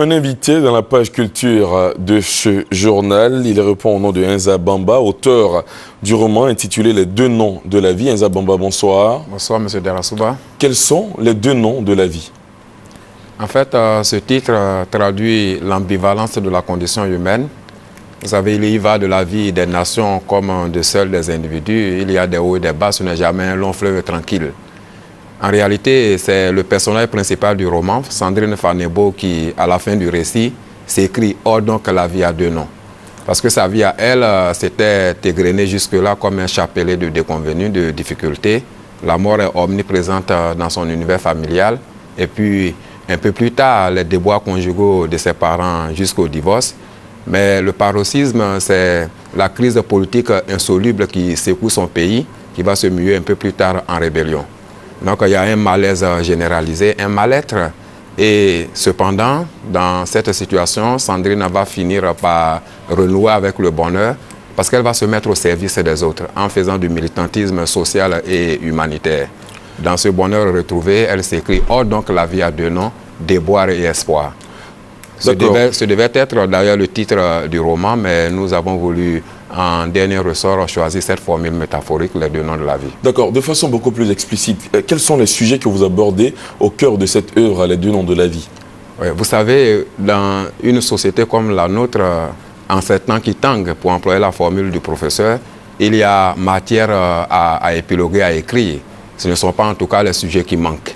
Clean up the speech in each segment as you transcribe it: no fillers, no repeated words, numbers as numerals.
Un invité dans la page culture de ce journal, il répond au nom de Inza Bamba, auteur du roman intitulé Les deux noms de la vie. Inza Bamba, bonsoir. Bonsoir, M. Darasouba. Quels sont les deux noms de la vie? En fait, ce titre traduit l'ambivalence de la condition humaine. Vous savez, il y va de la vie des nations comme de celle des individus. Il y a des hauts et des bas, ce n'est jamais un long fleuve tranquille. En réalité, c'est le personnage principal du roman, Sandrine Fanebo, qui, à la fin du récit, s'écrit « Oh, donc la vie a deux noms ». Parce que sa vie à elle s'était égrenée jusque-là comme un chapelet de déconvenues, de difficultés. La mort est omniprésente dans son univers familial. Et puis, un peu plus tard, les déboires conjugaux de ses parents jusqu'au divorce. Mais le paroxysme, c'est la crise politique insoluble qui secoue son pays, qui va se muer un peu plus tard en rébellion. Donc, il y a un malaise généralisé, un mal-être. Et cependant, dans cette situation, Sandrine va finir par renouer avec le bonheur parce qu'elle va se mettre au service des autres en faisant du militantisme social et humanitaire. Dans ce bonheur retrouvé, elle s'écrit « Oh, donc la vie a deux noms, déboire et espoir ». Ce devait être d'ailleurs le titre du roman, mais nous avons voulu, en dernier ressort, choisir cette formule métaphorique, les deux noms de la vie. D'accord. De façon beaucoup plus explicite, quels sont les sujets que vous abordez au cœur de cette œuvre, les deux noms de la vie? Oui, vous savez, dans une société comme la nôtre, en ces temps qui tanguent, pour employer la formule du professeur, il y a matière à épiloguer, à écrire. Ce ne sont pas en tout cas les sujets qui manquent.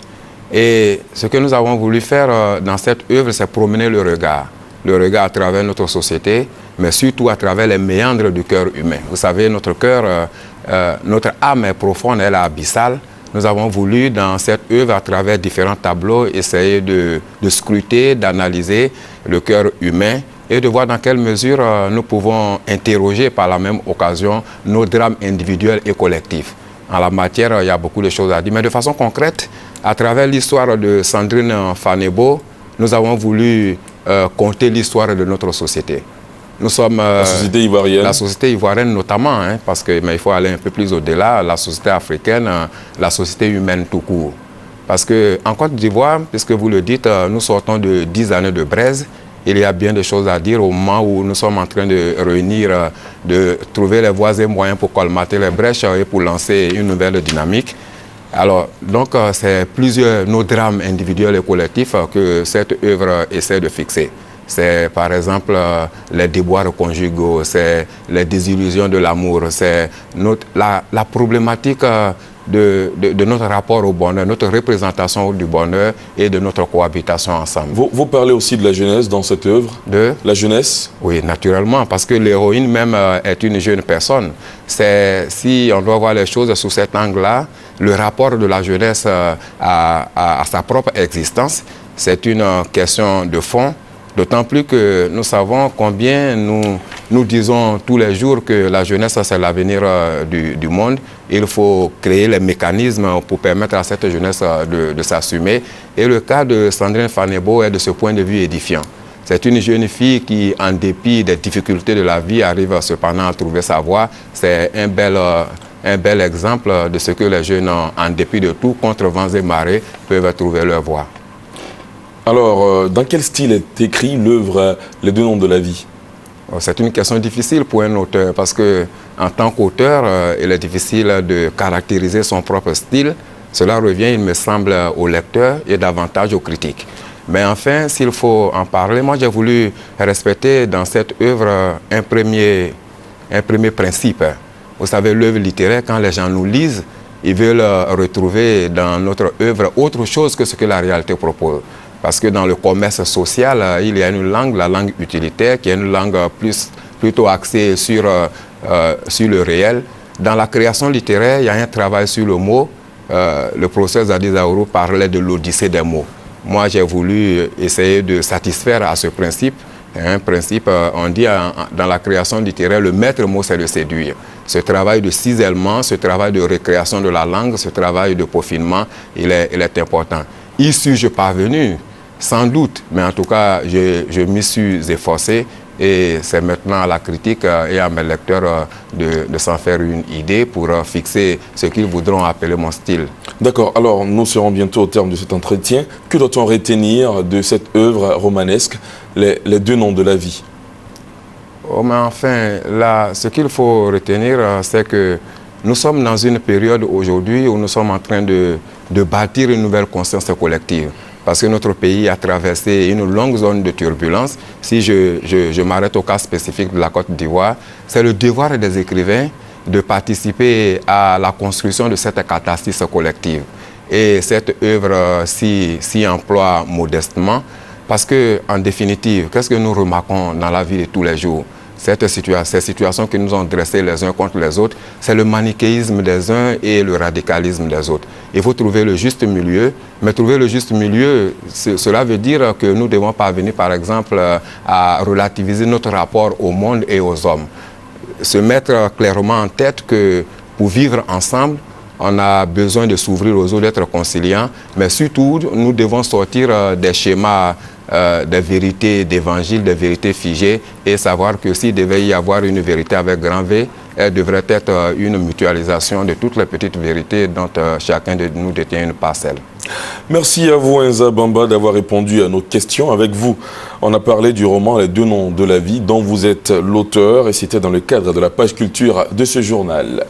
Et ce que nous avons voulu faire dans cette œuvre, c'est promener le regard à travers notre société, mais surtout à travers les méandres du cœur humain. Vous savez, notre cœur, notre âme est profonde, elle est abyssale. Nous avons voulu, dans cette œuvre, à travers différents tableaux, essayer de scruter, d'analyser le cœur humain et de voir dans quelle mesure nous pouvons interroger par la même occasion nos drames individuels et collectifs. En la matière, il y a beaucoup de choses à dire, mais de façon concrète, à travers l'histoire de Sandrine Fanebo, nous avons voulu conter l'histoire de notre société. Nous sommes la société ivoirienne. La société ivoirienne notamment, hein, parce que mais il faut aller un peu plus au-delà, la société africaine, la société humaine tout court. Parce qu'en Côte d'Ivoire, puisque vous le dites, nous sortons de 10 années de braise. Il y a bien des choses à dire au moment où nous sommes en train de réunir, de trouver les voies et moyens pour colmater les brèches et pour lancer une nouvelle dynamique. Alors, donc, c'est nos drames individuels et collectifs que cette œuvre essaie de fixer. C'est, par exemple, les déboires conjugaux, c'est les désillusions de l'amour, c'est la problématique de notre rapport au bonheur, notre représentation du bonheur et de notre cohabitation ensemble. Vous parlez aussi de la jeunesse dans cette œuvre? De la jeunesse? Oui, naturellement, parce que l'héroïne même est une jeune personne. Si on doit voir les choses sous cet angle-là, le rapport de la jeunesse à sa propre existence, c'est une question de fond. D'autant plus que nous savons combien nous disons tous les jours que la jeunesse, c'est l'avenir du monde. Il faut créer les mécanismes pour permettre à cette jeunesse de s'assumer. Et le cas de Sandrine Fanebo est de ce point de vue édifiant. C'est une jeune fille qui, en dépit des difficultés de la vie, arrive cependant à trouver sa voie. C'est un bel exemple de ce que les jeunes, en dépit de tout, contre vents et marées, peuvent trouver leur voie. Alors, dans quel style est écrit l'œuvre Les deux noms de la vie? C'est une question difficile pour un auteur parce qu'en tant qu'auteur, il est difficile de caractériser son propre style. Cela revient, il me semble, au lecteur et davantage aux critiques. Mais enfin, s'il faut en parler, moi j'ai voulu respecter dans cette œuvre un premier principe. Vous savez, l'œuvre littéraire, quand les gens nous lisent, ils veulent retrouver dans notre œuvre autre chose que ce que la réalité propose. Parce que dans le commerce social, il y a une langue, la langue utilitaire, qui est une langue plutôt axée sur le réel. Dans la création littéraire, il y a un travail sur le mot. Le professeur Zadi Zaourou parlait de l'odyssée des mots. Moi, j'ai voulu essayer de satisfaire à ce principe. Un principe, on dit dans la création littéraire, le maître mot, c'est de séduire. Ce travail de cisellement, ce travail de récréation de la langue, ce travail de peaufinement, il est important. Y suis-je parvenu? Sans doute, mais en tout cas, je m'y suis efforcé et c'est maintenant à la critique et à mes lecteurs de s'en faire une idée pour fixer ce qu'ils voudront appeler mon style. D'accord, alors nous serons bientôt au terme de cet entretien. Que doit-on retenir de cette œuvre romanesque, les deux noms de la vie? Oh, mais enfin, là, ce qu'il faut retenir, c'est que nous sommes dans une période aujourd'hui où nous sommes en train de bâtir une nouvelle conscience collective. Parce que notre pays a traversé une longue zone de turbulence. Si je m'arrête au cas spécifique de la Côte d'Ivoire, c'est le devoir des écrivains de participer à la construction de cette catharsis collective. Et cette œuvre s'y emploie modestement parce que, en définitive, qu'est-ce que nous remarquons dans la vie de tous les jours? Ces situations qui nous ont dressés les uns contre les autres, c'est le manichéisme des uns et le radicalisme des autres. Il faut trouver le juste milieu, mais trouver le juste milieu, cela veut dire que nous devons parvenir, par exemple, à relativiser notre rapport au monde et aux hommes. Se mettre clairement en tête que pour vivre ensemble, on a besoin de s'ouvrir aux autres, d'être conciliants, mais surtout, nous devons sortir des schémas des vérités d'évangile, des vérités figées, et savoir que s'il devait y avoir une vérité avec grand V, elle devrait être une mutualisation de toutes les petites vérités dont chacun de nous détient une parcelle. Merci à vous, Inza Bamba, d'avoir répondu à nos questions. Avec vous, on a parlé du roman Les deux noms de la vie, dont vous êtes l'auteur, et c'était dans le cadre de la page culture de ce journal.